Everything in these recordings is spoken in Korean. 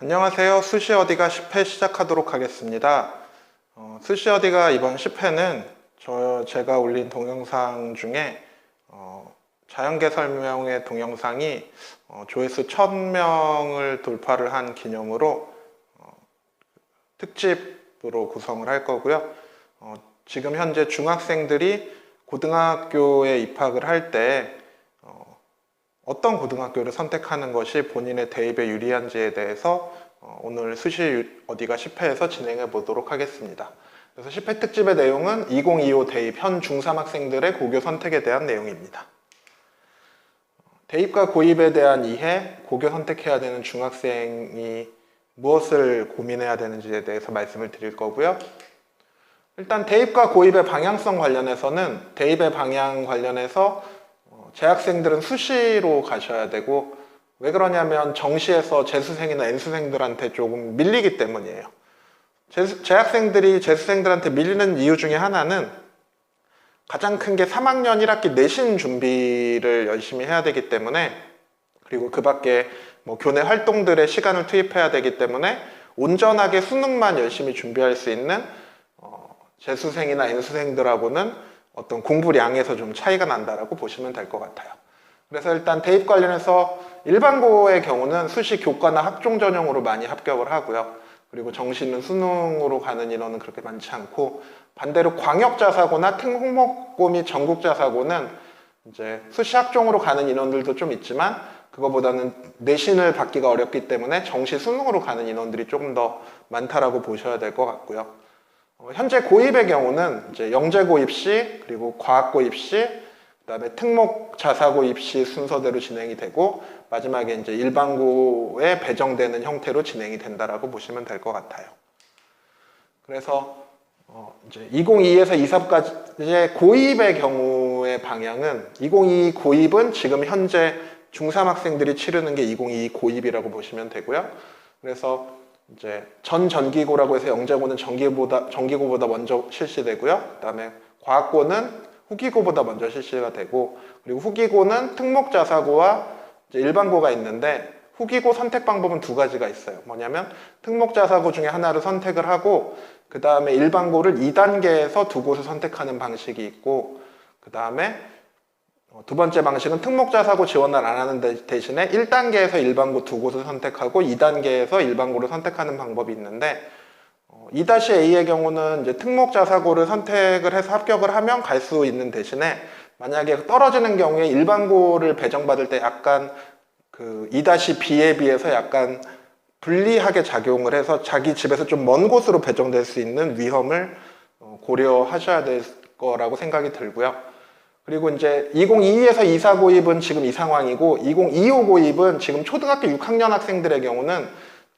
안녕하세요. 수시어디가 10회 시작하도록 하겠습니다. 수시어디가 이번 10회는 제가 올린 동영상 중에 자연계 설명의 동영상이 조회수 1000명을 돌파를 한 기념으로 특집으로 구성을 할 거고요. 지금 현재 중학생들이 고등학교에 입학을 할 때 어떤 고등학교를 선택하는 것이 본인의 대입에 유리한지에 대해서 오늘 수시어디가 10회에서 진행해 보도록 하겠습니다. 그래서 10회 특집의 내용은 2025 대입 현 중3 학생들의 고교 선택에 대한 내용입니다. 대입과 고입에 대한 이해, 고교 선택해야 되는 중학생이 무엇을 고민해야 되는지에 대해서 말씀을 드릴 거고요. 일단 대입과 고입의 방향성 관련해서는 대입의 방향 관련해서 재학생들은 수시로 가셔야 되고, 왜 그러냐면 재수생이나 N수생들한테 조금 밀리기 때문이에요. 재학생들이 재수생들한테 밀리는 이유 중에 하나는 가장 큰 게 3학년 1학기 내신 준비를 열심히 해야 되기 때문에, 그리고 그 밖에 교내 활동들에 시간을 투입해야 되기 때문에 온전하게 수능만 열심히 준비할 수 있는 재수생이나 N수생들하고는 어떤 공부량에서 좀 차이가 난다라고 보시면 될 것 같아요. 그래서 일단 대입 관련해서 일반고의 경우는 수시 교과나 학종 전형으로 많이 합격을 하고요. 그리고 정시는 수능으로 가는 인원은 그렇게 많지 않고, 반대로 광역자사고나 특목고 및 전국자사고는 이제 수시 학종으로 가는 인원들도 좀 있지만, 그거보다는 내신을 받기가 어렵기 때문에 정시 수능으로 가는 인원들이 조금 더 많다라고 보셔야 될 것 같고요. 현재 고입의 경우는 이제 영재고 입시, 그리고 과학고 입시, 그다음에 특목 자사고 입시 순서대로 진행이 되고, 마지막에 이제 일반고에 배정되는 형태로 진행이 된다라고 보시면 될 것 같아요. 그래서 이제 2022에서 23까지의 고입의 경우의 방향은, 2022 고입은 지금 현재 중3 학생들이 치르는 게 2022 고입이라고 보시면 되고요. 그래서 이제 전기고라고 해서 영재고는 정기고보다 먼저 실시되고요. 그다음에 과학고는 후기고보다 먼저 실시가 되고, 그리고 후기고는 특목자사고와 이제 일반고가 있는데, 후기고 선택 방법은 두 가지가 있어요. 뭐냐면 특목자사고 중에 하나를 선택을 하고, 그 다음에 일반고를 2단계에서 두 곳을 선택하는 방식이 있고, 그 다음에 두 번째 방식은 특목자사고 지원을 안 하는 대신에 1단계에서 일반고 두 곳을 선택하고 2단계에서 일반고를 선택하는 방법이 있는데, 2-A의 경우는 이제 특목자사고를 선택을 해서 합격을 하면 갈 수 있는 대신에, 만약에 떨어지는 경우에 일반고를 배정받을 때 약간 그 2-B에 비해서 약간 불리하게 작용을 해서 자기 집에서 좀 먼 곳으로 배정될 수 있는 위험을 고려하셔야 될 거라고 생각이 들고요. 그리고 이제 2022에서 24 고입은 지금 이 상황이고, 2025 고입은 지금 초등학교 6학년 학생들의 경우는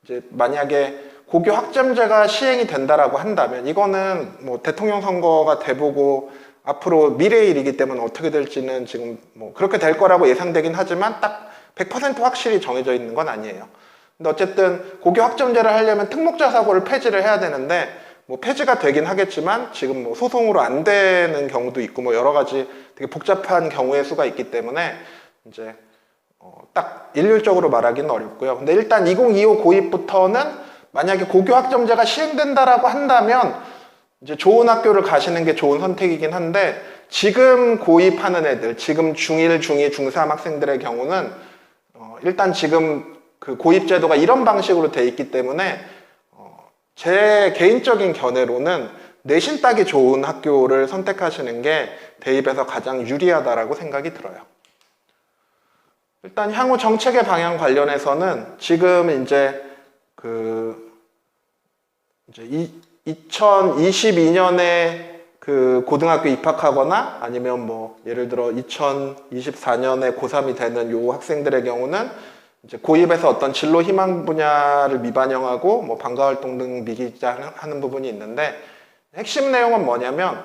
이제 만약에 고교 학점제가 시행이 된다라고 한다면, 이거는 대통령 선거가 돼보고 앞으로 미래의 일이기 때문에 어떻게 될지는 지금 그렇게 될 거라고 예상되긴 하지만 딱 100% 확실히 정해져 있는 건 아니에요. 근데 어쨌든 고교 학점제를 하려면 특목자사고를 폐지를 해야 되는데, 폐지가 되긴 하겠지만 지금 소송으로 안 되는 경우도 있고 여러 가지 되게 복잡한 경우의 수가 있기 때문에 이제 딱 일률적으로 말하기는 어렵고요. 근데 일단 2025 고입부터는 만약에 고교 학점제가 시행된다라고 한다면 이제 좋은 학교를 가시는 게 좋은 선택이긴 한데, 지금 고입하는 애들, 지금 중1, 중2, 중3 학생들의 경우는 일단 지금 그 고입 제도가 이런 방식으로 돼 있기 때문에 제 개인적인 견해로는 내신 따기 좋은 학교를 선택하시는 게 대입에서 가장 유리하다라고 생각이 들어요. 일단 향후 정책의 방향 관련해서는 지금 이제 2022년에 그 고등학교 입학하거나 아니면 예를 들어 2024년에 고3이 되는 요 학생들의 경우는 이제 고입에서 어떤 진로 희망 분야를 미반영하고 방과활동 등 미기자하는 부분이 있는데, 핵심 내용은 뭐냐면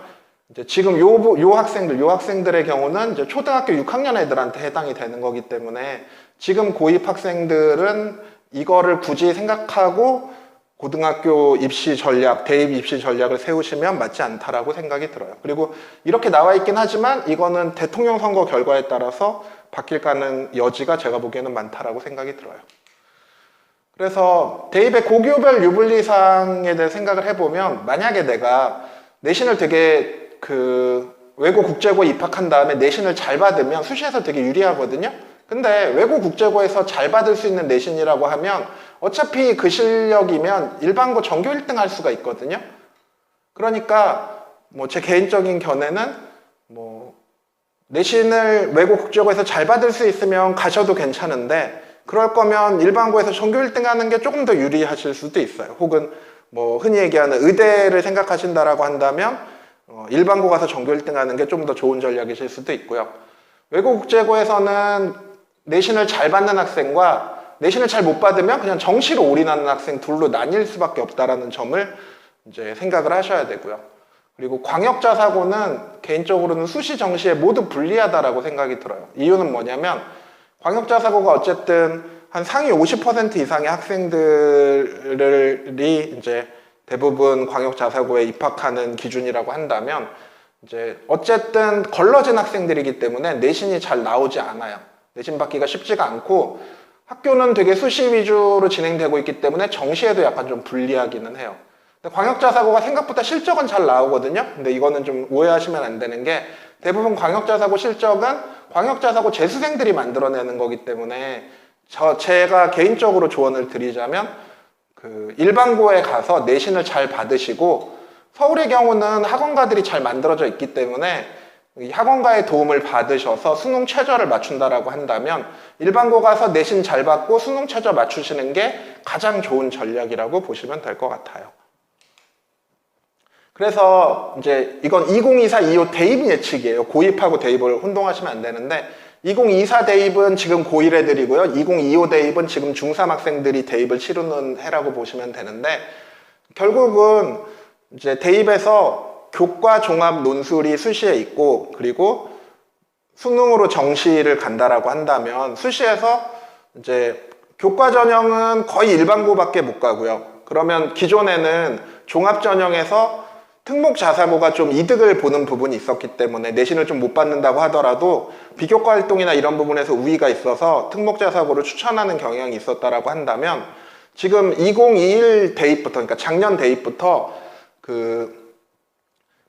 이제 지금 요 학생들의 경우는 이제 초등학교 6학년 애들한테 해당이 되는 거기 때문에, 지금 고입 학생들은 이거를 굳이 생각하고 고등학교 입시 전략, 대입 입시 전략을 세우시면 맞지 않다라고 생각이 들어요. 그리고 이렇게 나와 있긴 하지만 이거는 대통령 선거 결과에 따라서 바뀔 여지가 제가 보기에는 많다라고 생각이 들어요. 그래서 대입의 고교별 유불리상에 대해 생각을 해보면, 만약에 내가 내신을 되게 외고 국제고에 입학한 다음에 내신을 잘 받으면 수시에서 되게 유리하거든요. 근데 외고 국제고에서 잘 받을 수 있는 내신이라고 하면 어차피 그 실력이면 일반고 전교 1등 할 수가 있거든요. 그러니까 뭐 제 개인적인 견해는 뭐 내신을 외고 국제고에서 잘 받을 수 있으면 가셔도 괜찮은데, 그럴 거면 일반고에서 전교 1등 하는 게 조금 더 유리하실 수도 있어요. 혹은 뭐 흔히 얘기하는 의대를 생각하신다라고 한다면 일반고 가서 전교 1등 하는 게 좀 더 좋은 전략이실 수도 있고요. 외고 국제고에서는 내신을 잘 받는 학생과 내신을 잘 못 받으면 그냥 정시로 올인하는 학생 둘로 나뉠 수밖에 없다라는 점을 이제 생각을 하셔야 되고요. 그리고 광역자 사고는 개인적으로는 수시 정시에 모두 불리하다라고 생각이 들어요. 이유는 뭐냐면 광역자 사고가 어쨌든 한 상위 50% 이상의 학생들이 이제 대부분 광역자 사고에 입학하는 기준이라고 한다면, 이제 어쨌든 걸러진 학생들이기 때문에 내신이 잘 나오지 않아요. 내신 받기가 쉽지가 않고 학교는 되게 수시 위주로 진행되고 있기 때문에 정시에도 약간 좀 불리하기는 해요. 근데 광역자 사고가 생각보다 실적은 잘 나오거든요. 근데 이거는 좀 오해하시면 안 되는 게, 대부분 광역자 사고 실적은 광역자 사고 재수생들이 만들어내는 거기 때문에 제가 개인적으로 조언을 드리자면 일반고에 가서 내신을 잘 받으시고, 서울의 경우는 학원가들이 잘 만들어져 있기 때문에 이 학원가의 도움을 받으셔서 수능 최저를 맞춘다라고 한다면 일반고 가서 내신 잘 받고 수능 최저 맞추시는 게 가장 좋은 전략이라고 보시면 될 것 같아요. 그래서 이제 이건 2024-25 대입 예측이에요. 고입하고 대입을 혼동하시면 안 되는데, 2024 대입은 지금 고1 애들이고요. 2025 대입은 지금 중3 학생들이 대입을 치르는 해라고 보시면 되는데, 결국은 이제 대입에서 교과 종합 논술이 수시에 있고, 그리고 수능으로 정시를 간다라고 한다면 수시에서 이제 교과 전형은 거의 일반고밖에 못 가고요. 그러면 기존에는 종합 전형에서 특목 자사고가 좀 이득을 보는 부분이 있었기 때문에 내신을 좀 못 받는다고 하더라도 비교과 활동이나 이런 부분에서 우위가 있어서 특목 자사고를 추천하는 경향이 있었다라고 한다면, 지금 2021 대입부터, 그러니까 작년 대입부터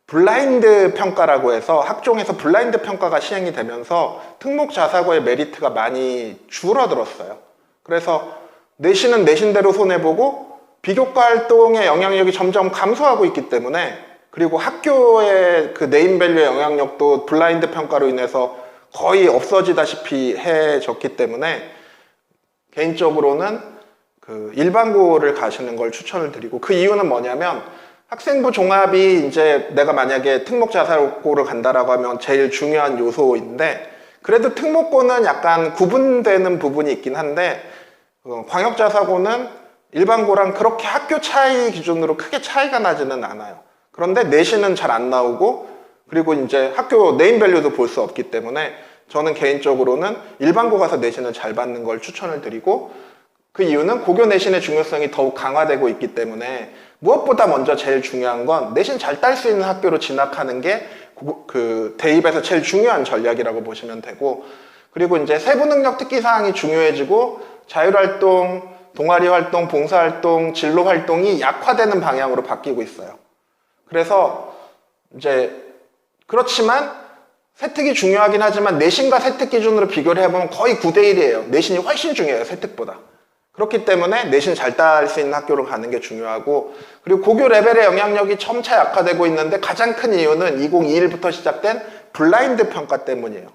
블라인드 평가라고 해서 학종에서 블라인드 평가가 시행이 되면서 특목 자사고의 메리트가 많이 줄어들었어요. 그래서 내신은 내신대로 손해보고 비교과 활동의 영향력이 점점 감소하고 있기 때문에, 그리고 학교의 네임밸류의 영향력도 블라인드 평가로 인해서 거의 없어지다시피 해졌기 때문에 개인적으로는 일반고를 가시는 걸 추천을 드리고, 그 이유는 뭐냐면 학생부 종합이 이제 내가 만약에 특목 자사고를 간다라고 하면 제일 중요한 요소인데, 그래도 특목고는 약간 구분되는 부분이 있긴 한데 광역 자사고는 일반고랑 그렇게 학교 차이 기준으로 크게 차이가 나지는 않아요. 그런데 내신은 잘 안 나오고, 그리고 이제 학교 네임밸류도 볼 수 없기 때문에 저는 개인적으로는 일반고 가서 내신을 잘 받는 걸 추천을 드리고, 그 이유는 고교 내신의 중요성이 더욱 강화되고 있기 때문에 무엇보다 먼저 제일 중요한 건 내신 잘 딸 수 있는 학교로 진학하는 게 대입에서 제일 중요한 전략이라고 보시면 되고, 그리고 이제 세부 능력 특기 사항이 중요해지고 자율활동, 동아리 활동, 봉사활동, 진로 활동이 약화되는 방향으로 바뀌고 있어요. 그래서 이제 그렇지만 세특이 중요하긴 하지만 내신과 세특 기준으로 비교를 해보면 거의 9대1이에요. 내신이 훨씬 중요해요, 세특보다. 그렇기 때문에 내신 잘 딸 수 있는 학교로 가는 게 중요하고, 그리고 고교 레벨의 영향력이 점차 약화되고 있는데 가장 큰 이유는 2021부터 시작된 블라인드 평가 때문이에요.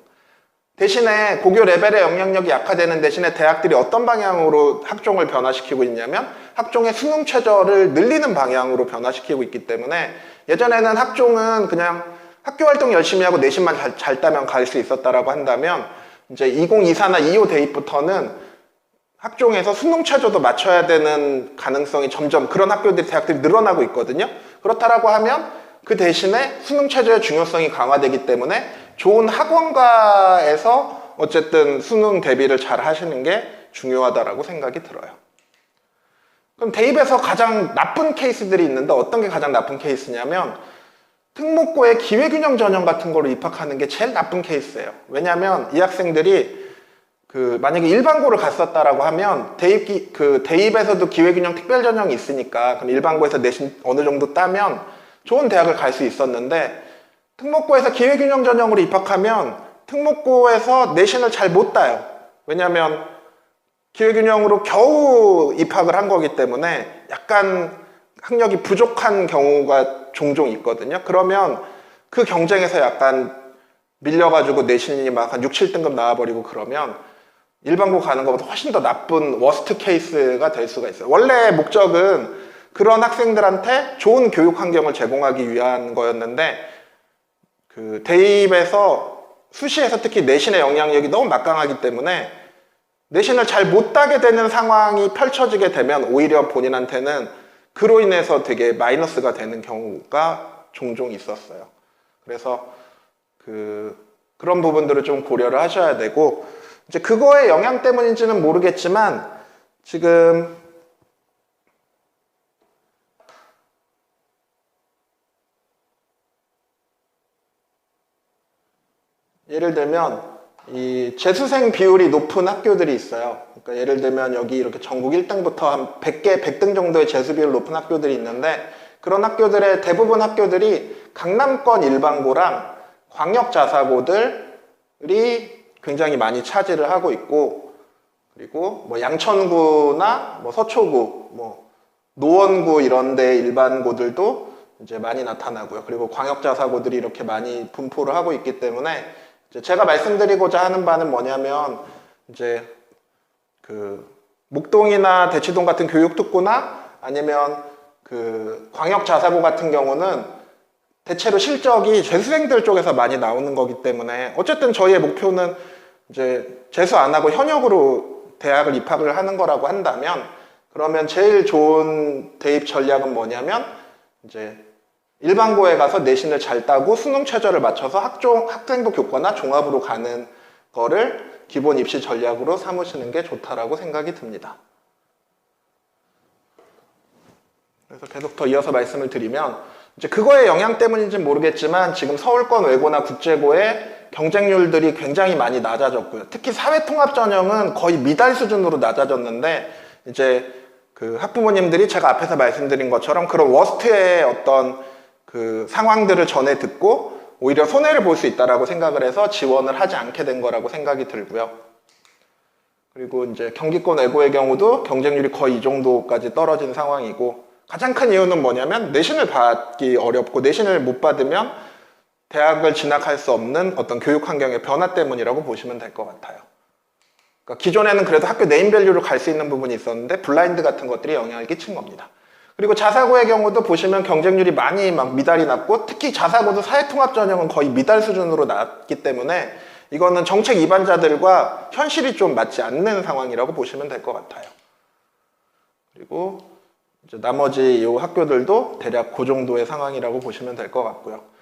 대신에 고교 레벨의 영향력이 약화되는 대신에 대학들이 어떤 방향으로 학종을 변화시키고 있냐면 학종의 수능 최저를 늘리는 방향으로 변화시키고 있기 때문에, 예전에는 학종은 그냥 학교 활동 열심히 하고 내신만 잘 따면 갈 수 있었다라고 한다면, 이제 2024나 25 대입부터는 학종에서 수능 최저도 맞춰야 되는 가능성이 점점, 그런 학교들이 대학들이 늘어나고 있거든요. 그렇다라고 하면 그 대신에 수능 최저의 중요성이 강화되기 때문에 좋은 학원가에서 어쨌든 수능 대비를 잘 하시는 게 중요하다라고 생각이 들어요. 그럼 대입에서 가장 나쁜 케이스들이 있는데 어떤 게 가장 나쁜 케이스냐면 특목고의 기회균형 전형 같은 거로 입학하는 게 제일 나쁜 케이스예요. 왜냐하면 이 학생들이 만약에 일반고를 갔었다라고 하면 대입에서도 기회균형 특별 전형이 있으니까 그럼 일반고에서 내신 어느 정도 따면 좋은 대학을 갈 수 있었는데 특목고에서 기회균형 전형으로 입학하면 특목고에서 내신을 잘 못 따요. 왜냐하면 기회균형으로 겨우 입학을 한 거기 때문에 약간 학력이 부족한 경우가 종종 있거든요. 그러면 그 경쟁에서 약간 밀려가지고 내신이 막 한 6, 7등급 나와버리고 그러면 일반고 가는 것보다 훨씬 더 나쁜 워스트 케이스가 될 수가 있어요. 원래 목적은 그런 학생들한테 좋은 교육 환경을 제공하기 위한 거였는데 대입에서 수시에서 특히 내신의 영향력이 너무 막강하기 때문에 내신을 잘 못 따게 되는 상황이 펼쳐지게 되면 오히려 본인한테는 그로 인해서 되게 마이너스가 되는 경우가 종종 있었어요. 그래서 그런 부분들을 좀 고려를 하셔야 되고 이제 그거의 영향 때문인지는 모르겠지만 지금 예를 들면 이 재수생 비율이 높은 학교들이 있어요. 그러니까 예를 들면 여기 이렇게 전국 1등부터 한 100등 정도의 재수 비율 높은 학교들이 있는데 그런 학교들의 대부분 학교들이 강남권 일반고랑 광역 자사고들이 굉장히 많이 차지를 하고 있고 그리고 뭐 양천구나 뭐 서초구, 뭐 노원구 이런 데 일반고들도 이제 많이 나타나고요. 그리고 광역 자사고들이 이렇게 많이 분포를 하고 있기 때문에 이제 제가 말씀드리고자 하는 바는 뭐냐면 이제 목동이나 대치동 같은 교육특구나 아니면 광역 자사고 같은 경우는 대체로 실적이 재수생들 쪽에서 많이 나오는 거기 때문에 어쨌든 저희의 목표는 이제 재수 안 하고 현역으로 대학을 입학을 하는 거라고 한다면 그러면 제일 좋은 대입 전략은 뭐냐면 이제 일반고에 가서 내신을 잘 따고 수능 최저를 맞춰서 학생부 교과나 종합으로 가는 거를 기본 입시 전략으로 삼으시는 게 좋다라고 생각이 듭니다. 그래서 계속 더 이어서 말씀을 드리면 이제 그거의 영향 때문인지는 모르겠지만 지금 서울권 외고나 국제고의 경쟁률들이 굉장히 많이 낮아졌고요. 특히 사회통합 전형은 거의 미달 수준으로 낮아졌는데 이제 학부모님들이 제가 앞에서 말씀드린 것처럼 그런 워스트의 어떤 상황들을 전해 듣고 오히려 손해를 볼 수 있다라고 생각을 해서 지원을 하지 않게 된 거라고 생각이 들고요. 그리고 이제 경기권 외고의 경우도 경쟁률이 거의 이 정도까지 떨어진 상황이고 가장 큰 이유는 뭐냐면 내신을 받기 어렵고 내신을 못 받으면 대학을 진학할 수 없는 어떤 교육 환경의 변화 때문이라고 보시면 될 것 같아요. 그러니까 기존에는 그래도 학교 네임밸류로 갈 수 있는 부분이 있었는데 블라인드 같은 것들이 영향을 끼친 겁니다. 그리고 자사고의 경우도 보시면 경쟁률이 많이 막 미달이 났고 특히 자사고도 사회통합 전형은 거의 미달 수준으로 났기 때문에 이거는 정책 위반자들과 현실이 좀 맞지 않는 상황이라고 보시면 될 것 같아요. 그리고 이제 나머지 이 학교들도 대략 그 정도의 상황이라고 보시면 될 것 같고요.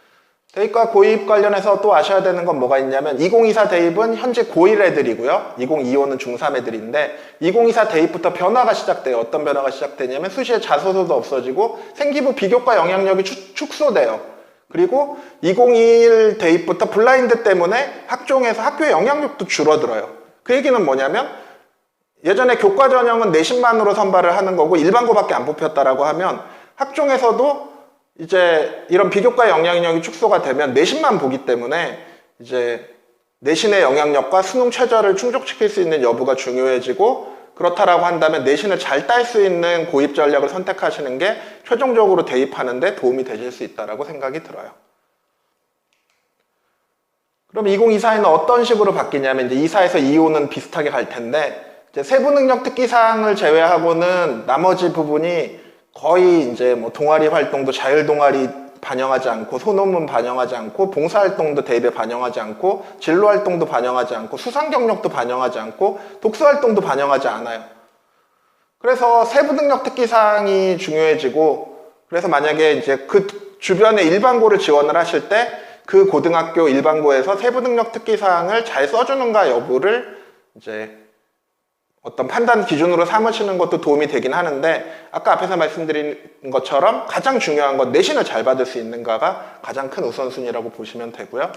대입과 고입 관련해서 또 아셔야 되는 건 뭐가 있냐면 2024 대입은 현재 고1 애들이고요. 2025는 중3 애들인데 2024 대입부터 변화가 시작돼요. 어떤 변화가 시작되냐면 수시에 자소서도 없어지고 생기부 비교과 영향력이 축소돼요. 그리고 2021 대입부터 블라인드 때문에 학종에서 학교의 영향력도 줄어들어요. 그 얘기는 뭐냐면 예전에 교과 전형은 내신만으로 선발을 하는 거고 일반고밖에 안 뽑혔다라고 하면 학종에서도 이제 이런 비교과 영향력이 축소가 되면 내신만 보기 때문에 이제 내신의 영향력과 수능 최저를 충족시킬 수 있는 여부가 중요해지고 그렇다라고 한다면 내신을 잘 딸 수 있는 고입 전략을 선택하시는 게 최종적으로 대입하는 데 도움이 되실 수 있다고 생각이 들어요. 그럼 2024에는 어떤 식으로 바뀌냐면 이제 24에서 25는 비슷하게 갈 텐데 이제 세부 능력 특기사항을 제외하고는 나머지 부분이 거의 이제 뭐 동아리 활동도 자율 동아리 반영하지 않고 소논문 반영하지 않고 봉사활동도 대입에 반영하지 않고 진로활동도 반영하지 않고 수상 경력도 반영하지 않고 독서활동도 반영하지 않아요. 그래서 세부 능력 특기사항이 중요해지고 그래서 만약에 이제 그 주변에 일반고를 지원을 하실 때 그 고등학교 일반고에서 세부 능력 특기사항을 잘 써주는가 여부를 이제 어떤 판단 기준으로 삼으시는 것도 도움이 되긴 하는데 아까 앞에서 말씀드린 것처럼 가장 중요한 건 내신을 잘 받을 수 있는가가 가장 큰 우선순위라고 보시면 되고요.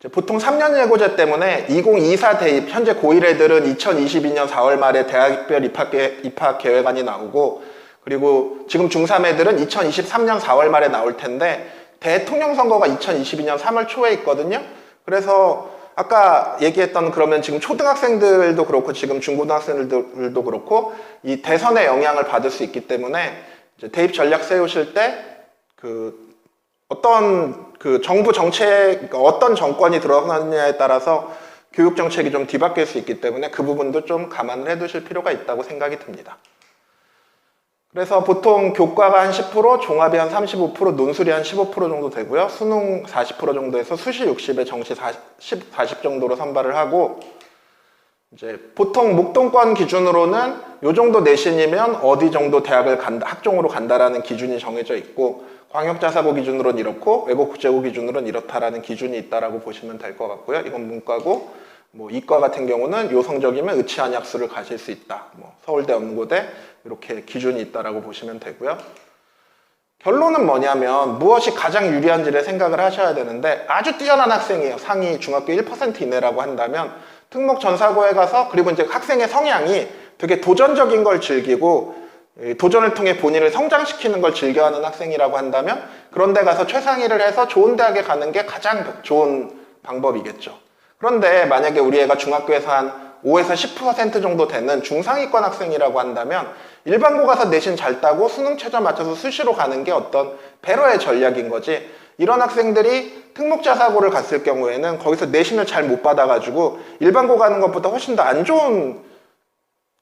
보통 3년 예고제 때문에 2024 대입, 현재 고1 애들은 2022년 4월 말에 대학별 입학 계획안이 나오고, 그리고 지금 중3 애들은 2023년 4월 말에 나올 텐데, 대통령 선거가 2022년 3월 초에 있거든요. 그래서 아까 얘기했던, 그러면 지금 초등학생들도 그렇고 지금 중고등학생들도 그렇고 이 대선의 영향을 받을 수 있기 때문에 이제 대입 전략 세우실 때 어떤 정부 정책, 어떤 정권이 들어가느냐에 따라서 교육 정책이 좀 뒤바뀔 수 있기 때문에 그 부분도 좀 감안을 해 두실 필요가 있다고 생각이 듭니다. 그래서 보통 교과가 한 10%, 종합이 한 35%, 논술이 한 15% 정도 되고요. 수능 40% 정도에서 수시 60에 정시 40 정도로 선발을 하고, 이제 보통 목동권 기준으로는 요 정도 내신이면 어디 정도 대학을 간다, 학종으로 간다라는 기준이 정해져 있고, 광역자사고 기준으로는 이렇고 외국 국제고 기준으로는 이렇다라는 기준이 있다라고 보시면 될 것 같고요. 이건 문과고, 뭐 이과 같은 경우는 요 성적이면 의치안약수를 가실 수 있다. 뭐 서울대, 연고대 이렇게 기준이 있다라고 보시면 되고요. 결론은 뭐냐면 무엇이 가장 유리한지를 생각을 하셔야 되는데, 아주 뛰어난 학생이에요. 상위 중학교 1% 이내라고 한다면 특목 전사고에 가서, 그리고 이제 학생의 성향이 되게 도전적인 걸 즐기고 도전을 통해 본인을 성장시키는 걸 즐겨하는 학생이라고 한다면 그런 데 가서 최상위를 해서 좋은 대학에 가는 게 가장 좋은 방법이겠죠. 그런데 만약에 우리 애가 중학교에서 한 5에서 10% 정도 되는 중상위권 학생이라고 한다면 일반고 가서 내신 잘 따고 수능 최저 맞춰서 수시로 가는 게 어떤 배려의 전략인 거지, 이런 학생들이 특목자사고를 갔을 경우에는 거기서 내신을 잘 못 받아가지고 일반고 가는 것보다 훨씬 더 안 좋은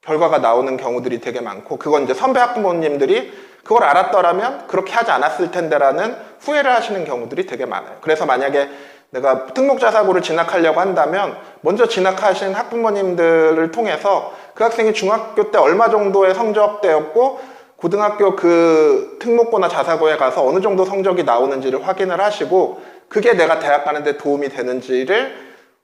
결과가 나오는 경우들이 되게 많고, 그건 이제 선배 학부모님들이 그걸 알았더라면 그렇게 하지 않았을 텐데라는 후회를 하시는 경우들이 되게 많아요. 그래서 만약에 내가 특목자사고를 진학하려고 한다면 먼저 진학하신 학부모님들을 통해서 그 학생이 중학교 때 얼마 정도의 성적대였고 고등학교 그 특목고나 자사고에 가서 어느 정도 성적이 나오는지를 확인을 하시고, 그게 내가 대학 가는데 도움이 되는지를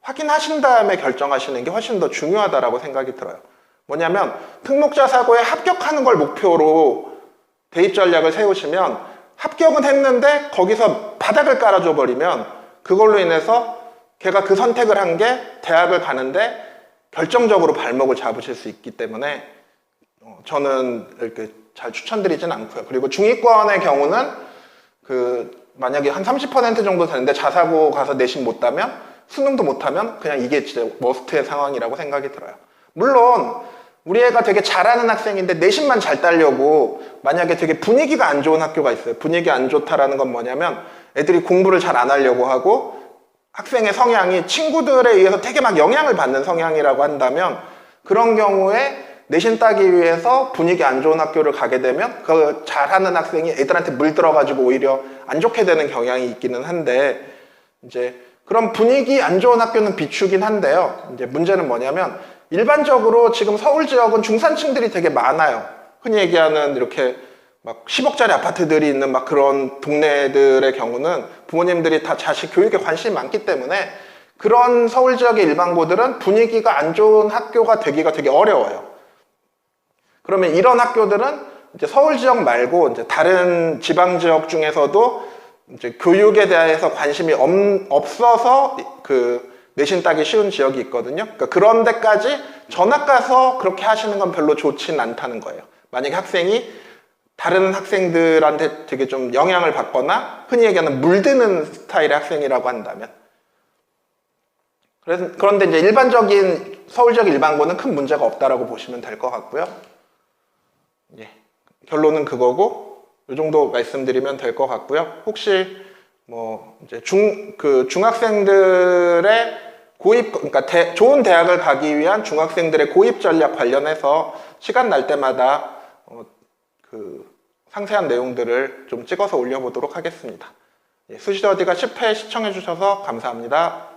확인하신 다음에 결정하시는 게 훨씬 더 중요하다고 생각이 들어요. 뭐냐면 특목자사고에 합격하는 걸 목표로 대입 전략을 세우시면 합격은 했는데 거기서 바닥을 깔아줘 버리면 그걸로 인해서 걔가 그 선택을 한 게 대학을 가는데 결정적으로 발목을 잡으실 수 있기 때문에 저는 이렇게 잘 추천드리진 않고요. 그리고 중위권의 경우는 만약에 한 30% 정도 되는데 자사고 가서 내신 못 따면, 수능도 못 하면 그냥 이게 진짜 머스트의 상황이라고 생각이 들어요. 물론 우리 애가 되게 잘하는 학생인데 내신만 잘 따려고 만약에 되게 분위기가 안 좋은 학교가 있어요. 분위기 안 좋다라는 건 뭐냐면 애들이 공부를 잘 안 하려고 하고 학생의 성향이 친구들에 의해서 되게 막 영향을 받는 성향이라고 한다면, 그런 경우에 내신 따기 위해서 분위기 안 좋은 학교를 가게 되면 그 잘하는 학생이 애들한테 물들어가지고 오히려 안 좋게 되는 경향이 있기는 한데, 이제 그런 분위기 안 좋은 학교는 비추긴 한데요. 이제 문제는 뭐냐면 일반적으로 지금 서울 지역은 중산층들이 되게 많아요. 흔히 얘기하는 이렇게 막 10억짜리 아파트들이 있는 막 그런 동네들의 경우는 부모님들이 다 자식 교육에 관심이 많기 때문에 그런 서울 지역의 일반고들은 분위기가 안 좋은 학교가 되기가 되게 어려워요. 그러면 이런 학교들은 이제 서울 지역 말고 이제 다른 지방 지역 중에서도 이제 교육에 대해서 관심이 없어서 내신 따기 쉬운 지역이 있거든요. 그러니까 그런 데까지 전학 가서 그렇게 하시는 건 별로 좋지는 않다는 거예요. 만약에 학생이 다른 학생들한테 되게 좀 영향을 받거나 흔히 얘기하는 물드는 스타일의 학생이라고 한다면. 그런데 이제 일반적인 서울 지역 일반고는 큰 문제가 없다라고 보시면 될 것 같고요. 예, 결론은 그거고 이 정도 말씀드리면 될 것 같고요. 혹시 뭐 이제 중학생들의 고입, 그러니까 좋은 대학을 가기 위한 중학생들의 고입 전략 관련해서 시간 날 때마다 상세한 내용들을 좀 찍어서 올려보도록 하겠습니다. 수시어디가 10회 시청해주셔서 감사합니다.